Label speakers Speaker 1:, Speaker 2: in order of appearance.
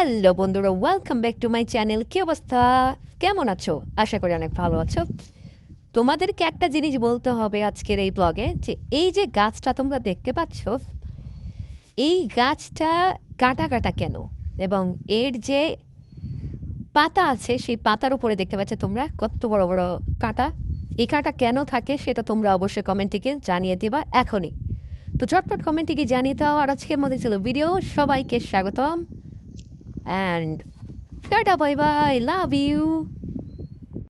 Speaker 1: Hello বন্ধুরা, welcome back to my channel. কি অবস্থা? কেমন আছো? আশা করি অনেক ভালো আছো। তোমাদেরকে একটা জিনিস বলতে হবে আজকের এই ব্লগে, যে এই যে গাছটা তোমরা দেখতে পাচ্ছ, এই গাছটা কাটা কাটা কেন, এবং এর যে পাতা আছে সেই পাতার উপরে দেখতে পাচ্ছ তোমরা কত বড় বড় কাঁটা। এই কাঁটা কেন থাকে সেটা তোমরা অবশ্যই কমেন্টে গিয়ে জানিয়ে দিবা এখনই। তো ঝটপট কমেন্টে গিয়ে জানিয়ে দাও। আর আজকের মধ্যে ছিল ভিডিও। সবাইকে স্বাগতম and tata, bye bye, love you.